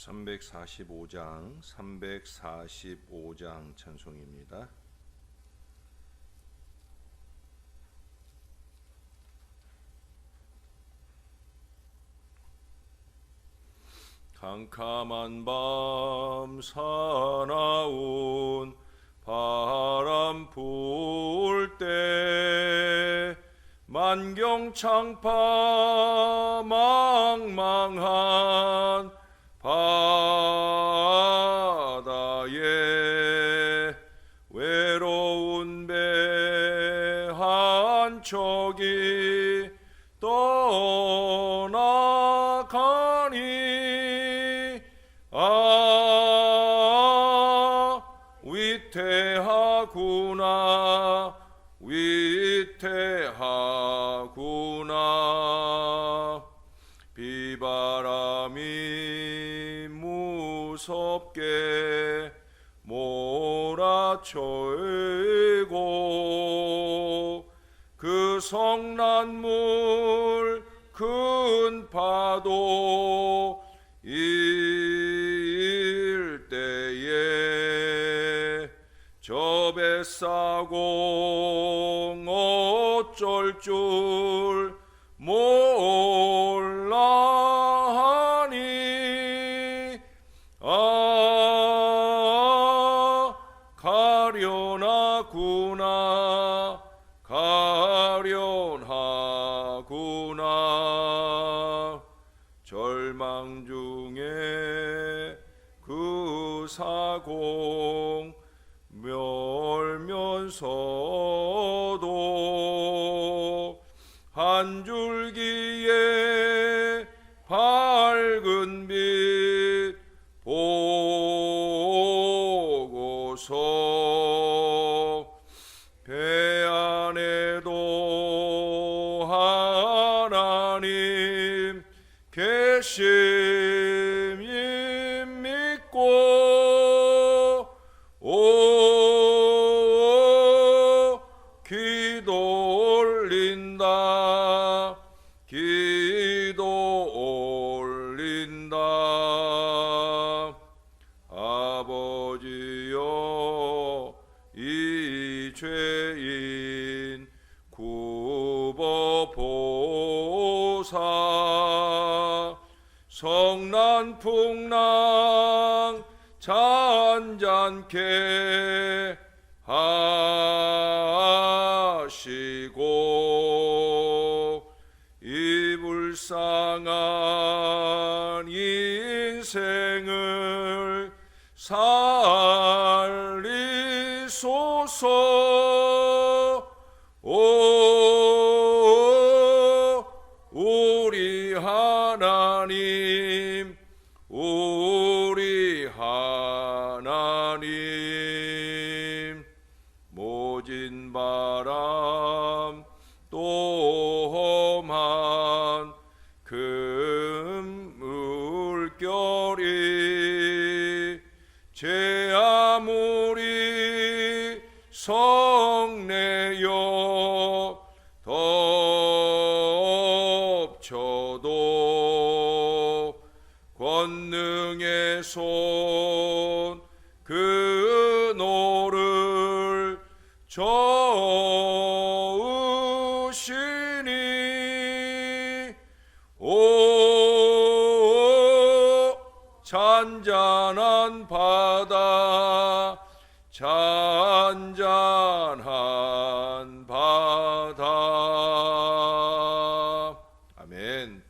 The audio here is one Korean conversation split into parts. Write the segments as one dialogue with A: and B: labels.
A: 345장 찬송입니다. 캄캄한 밤 사나운 바람 불 때 만경창파 망망한 바다에 외로운 배 한 척이 떠나가니 위태하구나 위태하구나. 비바람이 무섭게 몰아쳐고 그 성난물 큰 파도 일때에 저 뱃사공 어쩔 줄 몰라 하니 가련하구나 가련하구나. 절망 중에 그 사공 멸면서도 한 줄기의 밝은 빛 보고서 배 안에도 하나님 계심이 믿고 기도 올린다 기도 올린다. 아버지여 이 죄인 굽어보사 성난풍랑 잔잔케 하시고 이 불쌍한 인생을 살리소서. 우리 하나님 우리 하나님. 모진 바람 또 험한 금 물결이 제 아무리 성내여 덮쳐도 권능의 손 그 노를 저으시니 잔잔한 바다 잔잔한 바다. 아멘.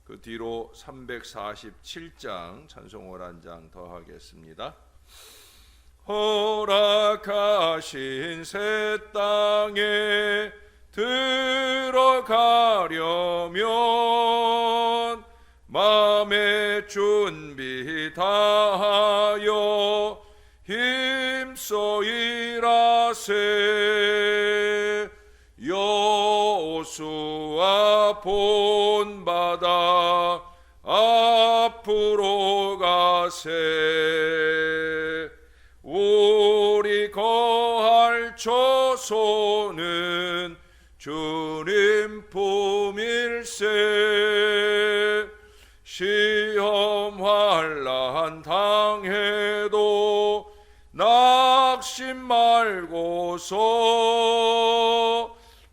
A: 그 뒤로 347장 찬송을 한 장 더 하겠습니다. 허락하신 새 땅에 들어가려면 마음의 준비 다하여 힘써 일하세. 여호수아 본받아 앞으로 가세. 우리 거할 처소는 주님 품일세. 시험 환난 환난 당해도 낙심 말고서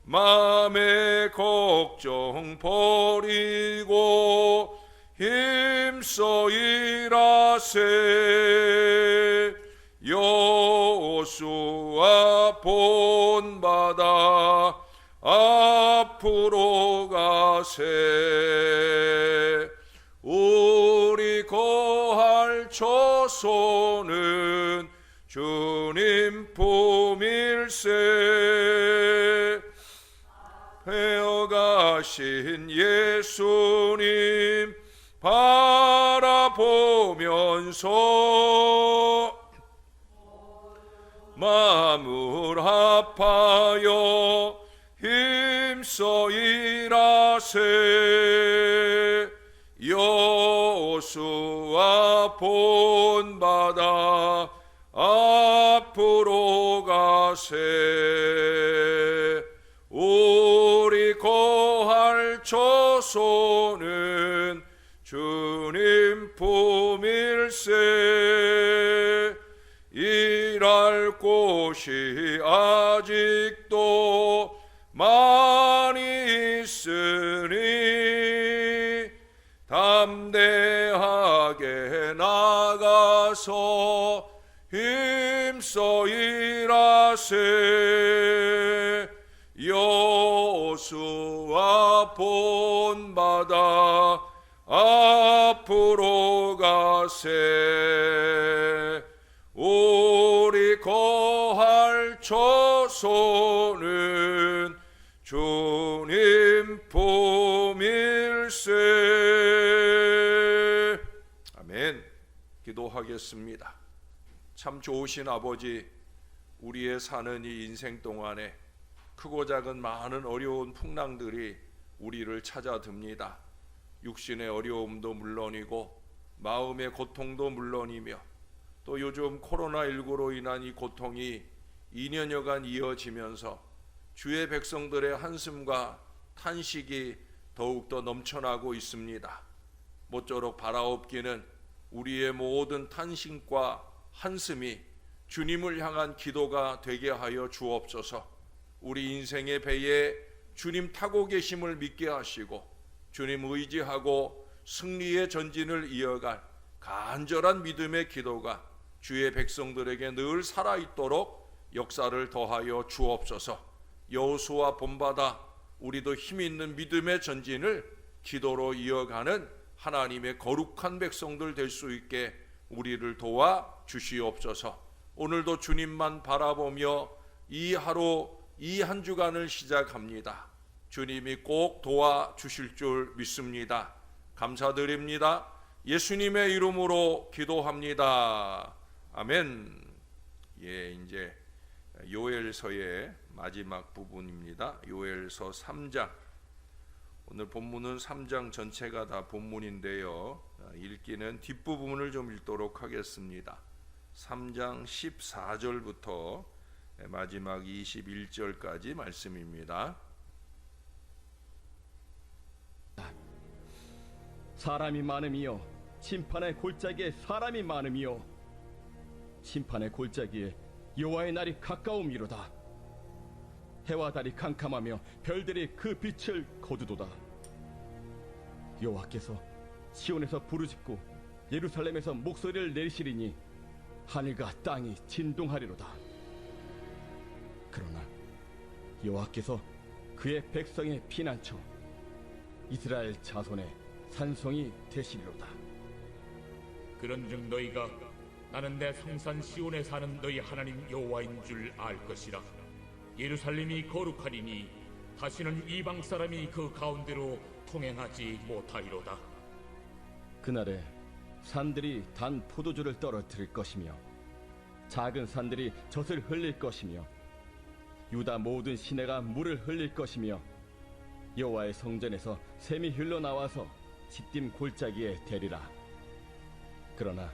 A: 맘의 걱정 버리고 힘써 일하세. 여호수아 본받아 앞으로 가세. 우리 거할 처소는 주님 품일세. 배어가신 예수님 바라보면서 마음을 합하여 힘써 일하세. 여호수아 본받아 앞으로 가세. 우리 거할 처소는 주님 품일세. 일할 곳이 아직도 많이 있으니 담대하게 나가서 힘써 일하세. 여호수아 본받아 앞으로 가세. 우리 거할 처소는 주님 품일세. 아멘. 기도하겠습니다. 참 좋으신 아버지, 우리의 사는 이 인생 동안에 크고 작은 많은 어려운 풍랑들이 우리를 찾아듭니다. 육신의 어려움도 물론이고 마음의 고통도 물론이며 또 요즘 코로나19로 인한 이 고통이 2년여간 이어지면서 주의 백성들의 한숨과 탄식이 더욱더 넘쳐나고 있습니다. 모쪼록 바라옵기는 우리의 모든 탄식과 한숨이 주님을 향한 기도가 되게 하여 주옵소서. 우리 인생의 배에 주님 타고 계심을 믿게 하시고 주님 의지하고 승리의 전진을 이어갈 간절한 믿음의 기도가 주의 백성들에게 늘 살아있도록 역사를 더하여 주옵소서. 여호수아 본받아 우리도 힘 있는 믿음의 전진을 기도로 이어가는 하나님의 거룩한 백성들 될 수 있게 우리를 도와 주시옵소서. 오늘도 주님만 바라보며 이 하루 이 한 주간을 시작합니다. 주님이 꼭 도와주실 줄 믿습니다. 감사드립니다. 예수님의 이름으로 기도합니다. 아멘. 예, 이제 요엘서의 마지막 부분입니다. 요엘서 3장. 오늘 본문은 3장 전체가 다 본문인데요. 읽기는 뒷부분을 좀 읽도록 하겠습니다. 3장 14절부터 마지막 21절까지 말씀입니다.
B: 사람이 많음이요 심판의 골짜기에 사람이 많음이요 심판의 골짜기에 여호와의 날이 가까움이로다. 해와 달이 캄캄하며 별들이 그 빛을 거두도다. 여호와께서 시온에서 부르짖고 예루살렘에서 목소리를 내리시리니 하늘과 땅이 진동하리로다. 그러나 여호와께서 그의 백성의 피난처 이스라엘 자손의 산성이 되시리로다.
C: 그런즉 너희가 나는 내 성산 시온에 사는 너희 하나님 여호와인 줄 알 것이라. 예루살렘이 거룩하리니 다시는 이방 사람이 그 가운데로 통행하지 못하리로다.
B: 그날에 산들이 단 포도주를 떨어뜨릴 것이며 작은 산들이 젖을 흘릴 것이며 유다 모든 시내가 물을 흘릴 것이며 여호와의 성전에서 샘이 흘러나와서 싯딤 골짜기에 대리라. 그러나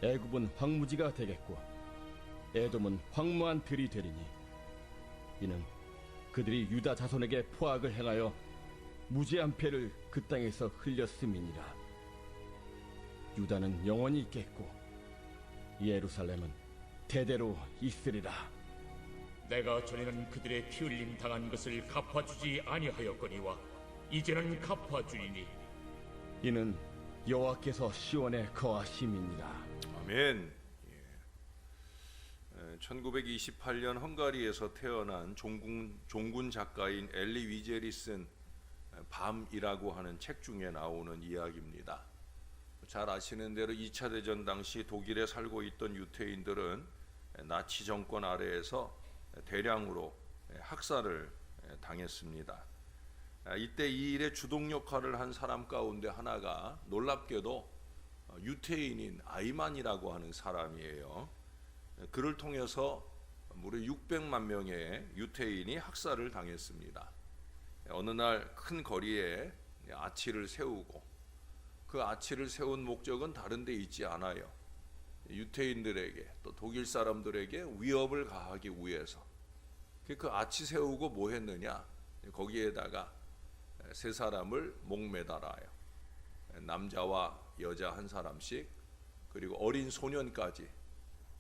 B: 애굽은 황무지가 되겠고 에돔은 황무한 들이 되리니 이는 그들이 유다 자손에게 포악을 행하여 무지한 패를 그 땅에서 흘렸음이니라. 유다는 영원히 있겠고 예루살렘은 대대로 있으리라.
C: 내가 전에는 그들의 피 흘림 당한 것을 갚아주지 아니하였거니와 이제는 갚아주리니
B: 이는 여호와께서 시온에 거하심이니라.
A: 아멘. 1928년 헝가리에서 태어난 종군 작가인 엘리 위젤이 쓴 밤이라고 하는 책 중에 나오는 이야기입니다. 잘 아시는 대로 2차 대전 당시 독일에 살고 있던 유태인들은 나치 정권 아래에서 대량으로 학살을 당했습니다. 이때 이 일의 주동 역할을 한 사람 가운데 하나가 놀랍게도 유태인인 아이만이라고 하는 사람이에요. 그를 통해서 무려 600만 명의 유태인이 학살을 당했습니다. 어느 날 큰 거리에 아치를 세우고 그 아치를 세운 목적은 다른 데 있지 않아요. 유태인들에게 또 독일 사람들에게 위협을 가하기 위해서. 그 아치 세우고 뭐 했느냐? 거기에다가 세 사람을 목매달아요. 남자와 여자 한 사람씩 그리고 어린 소년까지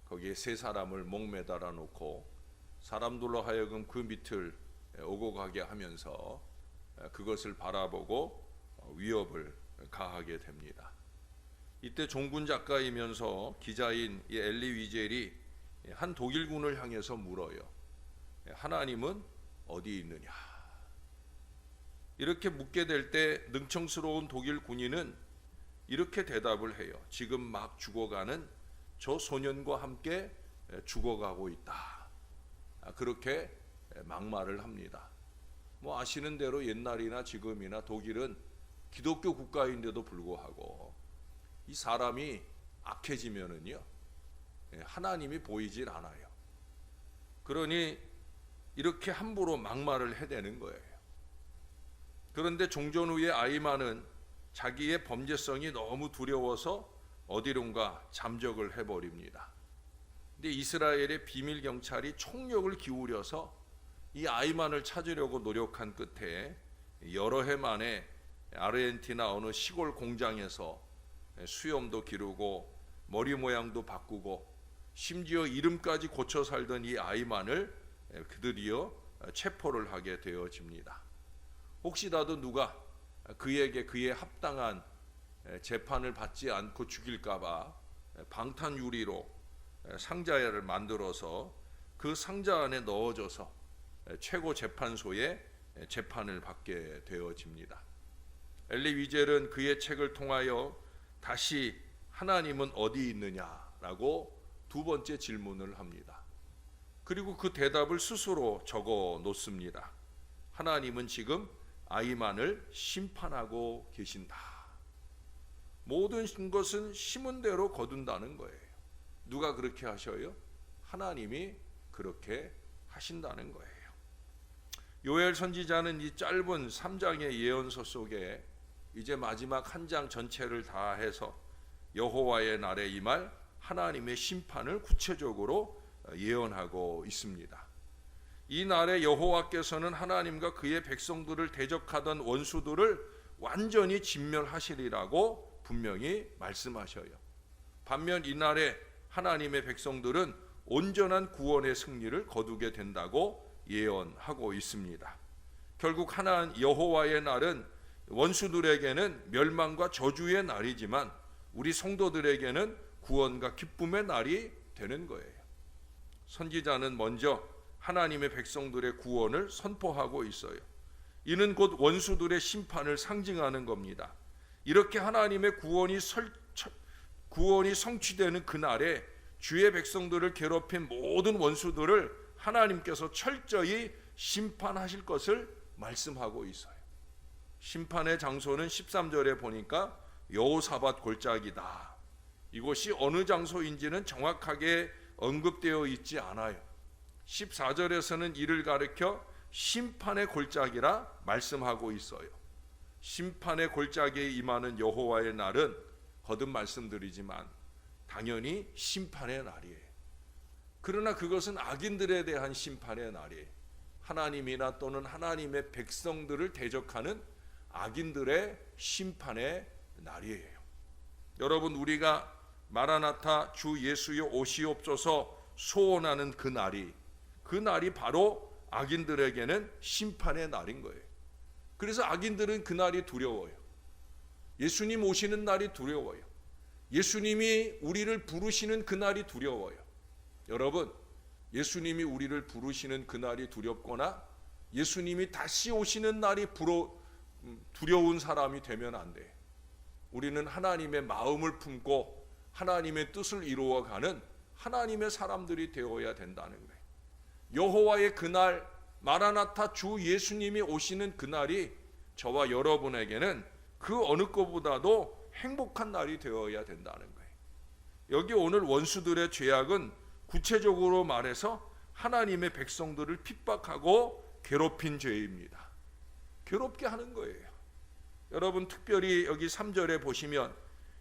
A: 거기에 세 사람을 목매달아 놓고 사람들로 하여금 그 밑을 오고 가게 하면서 그것을 바라보고 위협을 가하게 됩니다. 이때 종군 작가이면서 기자인 이 엘리 위젤이 한 독일군을 향해서 물어요. 하나님은 어디 있느냐? 이렇게 묻게 될 때 능청스러운 독일 군인은 이렇게 대답을 해요. 지금 막 죽어가는 저 소년과 함께 죽어가고 있다. 그렇게 막말을 합니다. 뭐 아시는 대로 옛날이나 지금이나 독일은 기독교 국가인데도 불구하고 이 사람이 악해지면은요 하나님이 보이질 않아요. 그러니 이렇게 함부로 막말을 해대는 거예요. 그런데 종전 후에 아이만은 자기의 범죄성이 너무 두려워서 어디론가 잠적을 해버립니다. 근데 이스라엘의 비밀 경찰이 총력을 기울여서 이 아이만을 찾으려고 노력한 끝에 여러 해 만에 아르헨티나 어느 시골 공장에서 수염도 기르고 머리 모양도 바꾸고 심지어 이름까지 고쳐 살던 이 아이만을 그들이여 체포를 하게 되어집니다. 혹시라도 누가 그에게 그에 합당한 재판을 받지 않고 죽일까봐 방탄 유리로 상자를 만들어서 그 상자 안에 넣어줘서 최고 재판소에 재판을 받게 되어집니다. 엘리 위젤은 그의 책을 통하여 다시 하나님은 어디 있느냐라고 두 번째 질문을 합니다. 그리고 그 대답을 스스로 적어 놓습니다. 하나님은 지금 아이만을 심판하고 계신다. 모든 것은 심은 대로 거둔다는 거예요. 누가 그렇게 하셔요? 하나님이 그렇게 하신다는 거예요. 요엘 선지자는 이 짧은 3장의 예언서 속에 이제 마지막 한 장 전체를 다 해서 여호와의 날에 임할 하나님의 심판을 구체적으로 예언하고 있습니다. 이 날에 여호와께서는 하나님과 그의 백성들을 대적하던 원수들을 완전히 진멸하시리라고 분명히 말씀하셔요. 반면 이 날에 하나님의 백성들은 온전한 구원의 승리를 거두게 된다고 예언하고 있습니다. 결국 여호와의 날은 원수들에게는 멸망과 저주의 날이지만 우리 성도들에게는 구원과 기쁨의 날이 되는 거예요. 선지자는 먼저 하나님의 백성들의 구원을 선포하고 있어요. 이는 곧 원수들의 심판을 상징하는 겁니다. 이렇게 하나님의 구원이 성취되는 그날에 주의 백성들을 괴롭힌 모든 원수들을 하나님께서 철저히 심판하실 것을 말씀하고 있어요. 심판의 장소는 13절에 보니까 여호사밧 골짜기다. 이곳이 어느 장소인지는 정확하게 언급되어 있지 않아요. 14절에서는 이를 가리켜 심판의 골짜기라 말씀하고 있어요. 심판의 골짜기에 임하는 여호와의 날은 거듭 말씀드리지만 당연히 심판의 날이에요. 그러나 그것은 악인들에 대한 심판의 날이에요. 하나님이나 또는 하나님의 백성들을 대적하는 악인들의 심판의 날이에요. 여러분, 우리가 마라나타 주 예수여 오시옵소서 소원하는 그 날이 바로 악인들에게는 심판의 날인 거예요. 그래서 악인들은 그 날이 두려워요. 예수님 오시는 날이 두려워요. 예수님이 우리를 부르시는 그 날이 두려워요. 여러분, 예수님이 우리를 부르시는 그 날이 두렵거나 예수님이 다시 오시는 날이 두려운 사람이 되면 안 돼요. 우리는 하나님의 마음을 품고 하나님의 뜻을 이루어가는 하나님의 사람들이 되어야 된다는 거예요. 여호와의 그날, 마라나타 주 예수님이 오시는 그날이 저와 여러분에게는 그 어느 것보다도 행복한 날이 되어야 된다는 거예요. 여기 오늘 원수들의 죄악은 구체적으로 말해서 하나님의 백성들을 핍박하고 괴롭힌 죄입니다. 괴롭게 하는 거예요. 여러분, 특별히 여기 3절에 보시면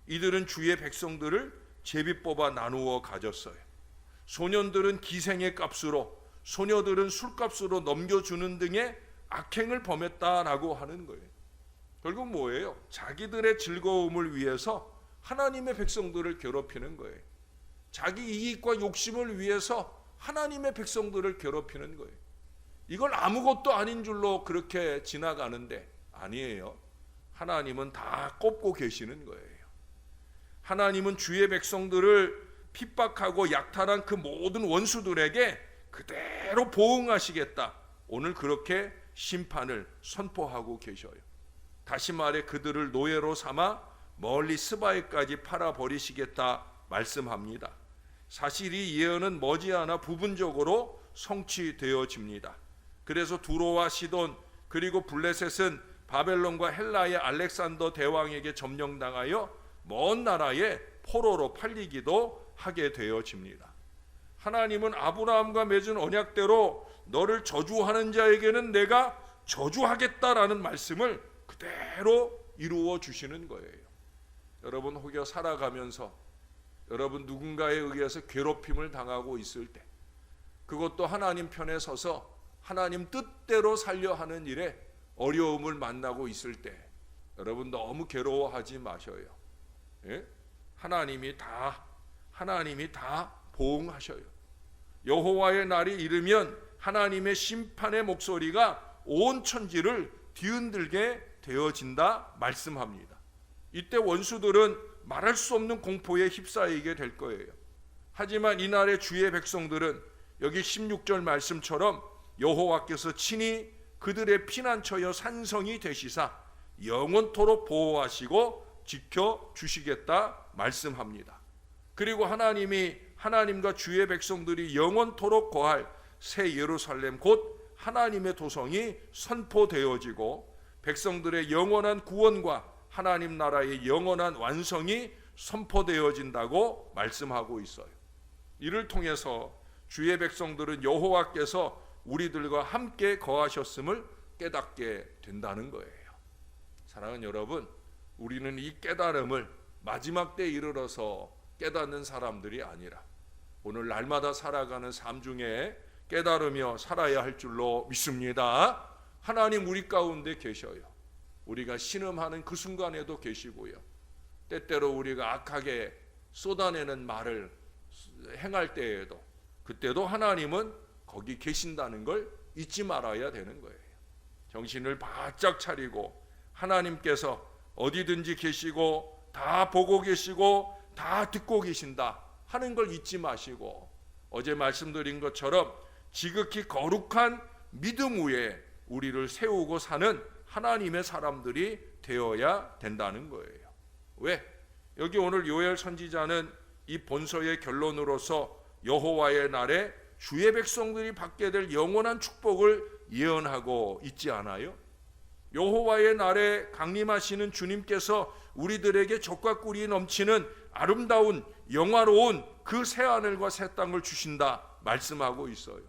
A: 이들은 주의 백성들을 제비 뽑아 나누어 가졌어요. 소년들은 기생의 값으로, 소녀들은 술값으로 넘겨주는 등의 악행을 범했다라고 하는 거예요. 결국 뭐예요? 자기들의 즐거움을 위해서 하나님의 백성들을 괴롭히는 거예요. 자기 이익과 욕심을 위해서 하나님의 백성들을 괴롭히는 거예요. 이걸 아무것도 아닌 줄로 그렇게 지나가는데 아니에요. 하나님은 다 꼽고 계시는 거예요. 하나님은 주의 백성들을 핍박하고 약탈한 그 모든 원수들에게 그대로 보응하시겠다. 오늘 그렇게 심판을 선포하고 계셔요. 다시 말해 그들을 노예로 삼아 멀리 스바에까지 팔아버리시겠다 말씀합니다. 사실 이 예언은 머지않아 부분적으로 성취되어집니다. 그래서 두로와 시돈 그리고 블레셋은 바벨론과 헬라의 알렉산더 대왕에게 점령당하여 먼 나라에 포로로 팔리기도 하게 되어집니다. 하나님은 아브라함과 맺은 언약대로 너를 저주하는 자에게는 내가 저주하겠다라는 말씀을 그대로 이루어 주시는 거예요. 여러분, 혹여 살아가면서 여러분 누군가에 의해서 괴롭힘을 당하고 있을 때, 그것도 하나님 편에 서서 하나님 뜻대로 살려 하는 일에 어려움을 만나고 있을 때 여러분 너무 괴로워하지 마셔요. 예? 하나님이 다 보응하셔요. 여호와의 날이 이르면 하나님의 심판의 목소리가 온 천지를 뒤흔들게 되어진다 말씀합니다. 이때 원수들은 말할 수 없는 공포에 휩싸이게 될 거예요. 하지만 이날의 주의 백성들은 여기 16절 말씀처럼 여호와께서 친히 그들의 피난처여 산성이 되시사 영원토록 보호하시고 지켜주시겠다 말씀합니다. 그리고 하나님과 주의 백성들이 영원토록 거할 새 예루살렘 곧 하나님의 도성이 선포되어지고 백성들의 영원한 구원과 하나님 나라의 영원한 완성이 선포되어진다고 말씀하고 있어요. 이를 통해서 주의 백성들은 여호와께서 우리들과 함께 거하셨음을 깨닫게 된다는 거예요. 사랑하는 여러분, 우리는 이 깨달음을 마지막 때에 이르러서 깨닫는 사람들이 아니라 오늘 날마다 살아가는 삶 중에 깨달으며 살아야 할 줄로 믿습니다. 하나님 우리 가운데 계셔요. 우리가 신음하는 그 순간에도 계시고요. 때때로 우리가 악하게 쏟아내는 말을 행할 때에도 그때도 하나님은 거기 계신다는 걸 잊지 말아야 되는 거예요. 정신을 바짝 차리고 하나님께서 어디든지 계시고 다 보고 계시고 다 듣고 계신다 하는 걸 잊지 마시고 어제 말씀드린 것처럼 지극히 거룩한 믿음 위에 우리를 세우고 사는 하나님의 사람들이 되어야 된다는 거예요. 왜? 여기 오늘 요엘 선지자는 이 본서의 결론으로서 여호와의 날에 주의 백성들이 받게 될 영원한 축복을 예언하고 있지 않아요? 여호와의 날에 강림하시는 주님께서 우리들에게 젖과 꿀이 넘치는 아름다운 영화로운 그 새하늘과 새 땅을 주신다 말씀하고 있어요.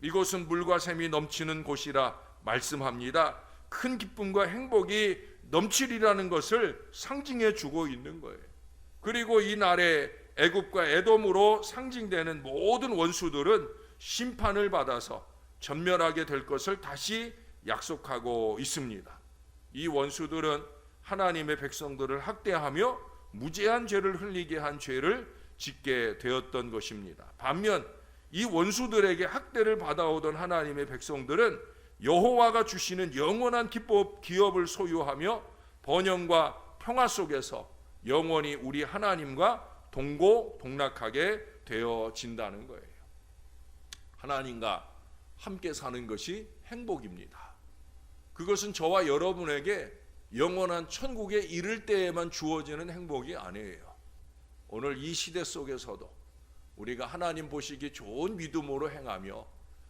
A: 이곳은 물과 샘이 넘치는 곳이라 말씀합니다. 큰 기쁨과 행복이 넘치리라는 것을 상징해 주고 있는 거예요. 그리고 이 날에 애굽과 에돔으로 상징되는 모든 원수들은 심판을 받아서 전멸하게 될 것을 다시 약속하고 있습니다. 이 원수들은 하나님의 백성들을 학대하며 무제한 죄를 흘리게 한 죄를 짓게 되었던 것입니다. 반면 이 원수들에게 학대를 받아오던 하나님의 백성들은 여호와가 주시는 영원한 기업을 소유하며 번영과 평화 속에서 영원히 우리 하나님과 동고동락하게 되어진다는 거예요. 하나님과 함께 사는 것이 행복입니다. 그것은 저와 여러분에게 영원한 천국에 이를 때에만 주어지는 행복이 아니에요. 오늘 이 시대 속에서도 우리가 하나님 보시기 좋은 믿음으로 행하며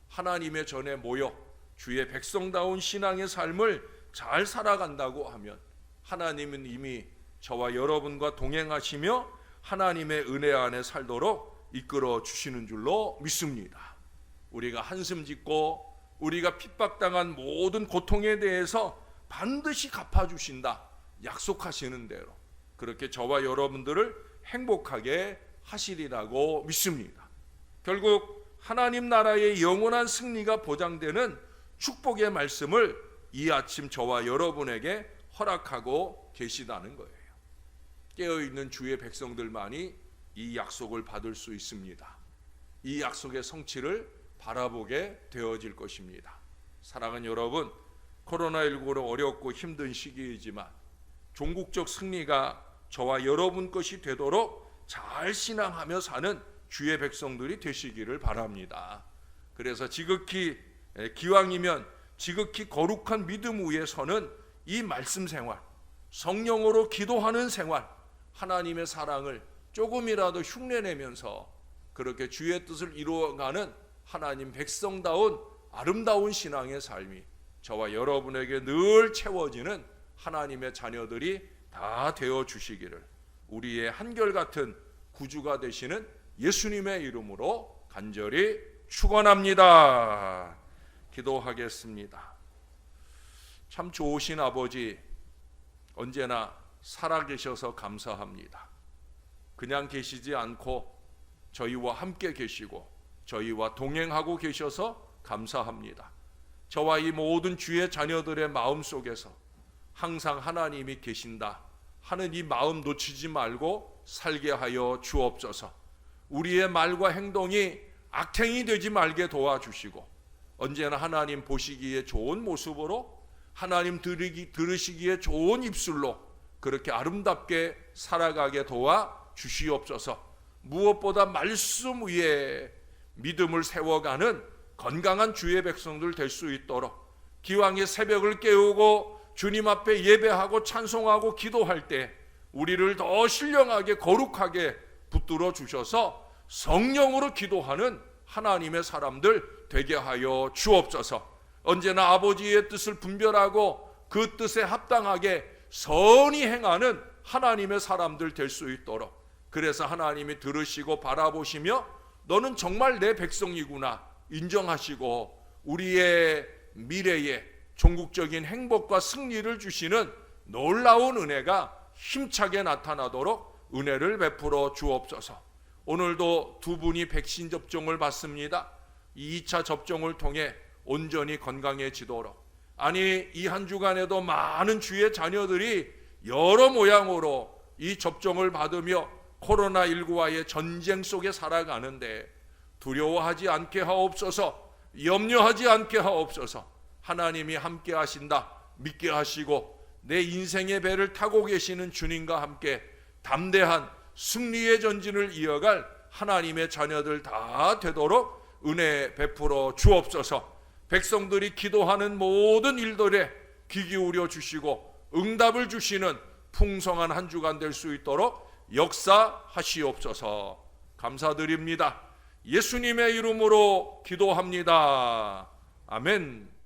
A: 하나님의 전에 모여 주의 백성다운 신앙의 삶을 잘 살아간다고 하면 하나님은 이미 저와 여러분과 동행하시며 하나님의 은혜 안에 살도록 이끌어 주시는 줄로 믿습니다. 우리가 한숨 짓고 우리가 핍박당한 모든 고통에 대해서 반드시 갚아주신다 약속하시는 대로 그렇게 저와 여러분들을 행복하게 하시리라고 믿습니다. 결국 하나님 나라의 영원한 승리가 보장되는 축복의 말씀을 이 아침 저와 여러분에게 허락하고 계시다는 거예요. 깨어있는 주의 백성들만이 이 약속을 받을 수 있습니다. 이 약속의 성취를 바라보게 되어질 것입니다. 사랑하는 여러분, 코로나19로 어렵고 힘든 시기이지만 종국적 승리가 저와 여러분 것이 되도록 잘 신앙하며 사는 주의 백성들이 되시기를 바랍니다. 그래서 지극히 기왕이면 지극히 거룩한 믿음 위에 서는 이 말씀 생활, 성령으로 기도하는 생활, 하나님의 사랑을 조금이라도 흉내내면서 그렇게 주의 뜻을 이루어가는 하나님 백성다운 아름다운 신앙의 삶이 저와 여러분에게 늘 채워지는 하나님의 자녀들이 다 되어 주시기를 우리의 한결같은 구주가 되시는 예수님의 이름으로 간절히 축원합니다. 기도하겠습니다. 참 좋으신 아버지, 언제나 살아계셔서 감사합니다. 그냥 계시지 않고 저희와 함께 계시고 저희와 동행하고 계셔서 감사합니다. 저와 이 모든 주의 자녀들의 마음 속에서 항상 하나님이 계신다 하는 이 마음 놓치지 말고 살게 하여 주옵소서. 우리의 말과 행동이 악행이 되지 말게 도와주시고 언제나 하나님 보시기에 좋은 모습으로 하나님 들으시기에 좋은 입술로 그렇게 아름답게 살아가게 도와주시옵소서. 무엇보다 말씀 위에 믿음을 세워가는 건강한 주의 백성들 될 수 있도록 기왕의 새벽을 깨우고 주님 앞에 예배하고 찬송하고 기도할 때 우리를 더 신령하게 거룩하게 붙들어 주셔서 성령으로 기도하는 하나님의 사람들 되게 하여 주옵소서. 언제나 아버지의 뜻을 분별하고 그 뜻에 합당하게 선히 행하는 하나님의 사람들 될 수 있도록 그래서 하나님이 들으시고 바라보시며 너는 정말 내 백성이구나 인정하시고 우리의 미래에 종국적인 행복과 승리를 주시는 놀라운 은혜가 힘차게 나타나도록 은혜를 베풀어 주옵소서. 오늘도 두 분이 백신 접종을 받습니다. 2차 접종을 통해 온전히 건강해지도록 아니 이 한 주간에도 많은 주의 자녀들이 여러 모양으로 이 접종을 받으며 코로나19와의 전쟁 속에 살아가는데 두려워하지 않게 하옵소서. 염려하지 않게 하옵소서. 하나님이 함께 하신다 믿게 하시고 내 인생의 배를 타고 계시는 주님과 함께 담대한 승리의 전진을 이어갈 하나님의 자녀들 다 되도록 은혜 베풀어 주옵소서. 백성들이 기도하는 모든 일들에 귀 기울여 주시고 응답을 주시는 풍성한 한 주간 될 수 있도록 역사하시옵소서. 감사드립니다. 예수님의 이름으로 기도합니다. 아멘.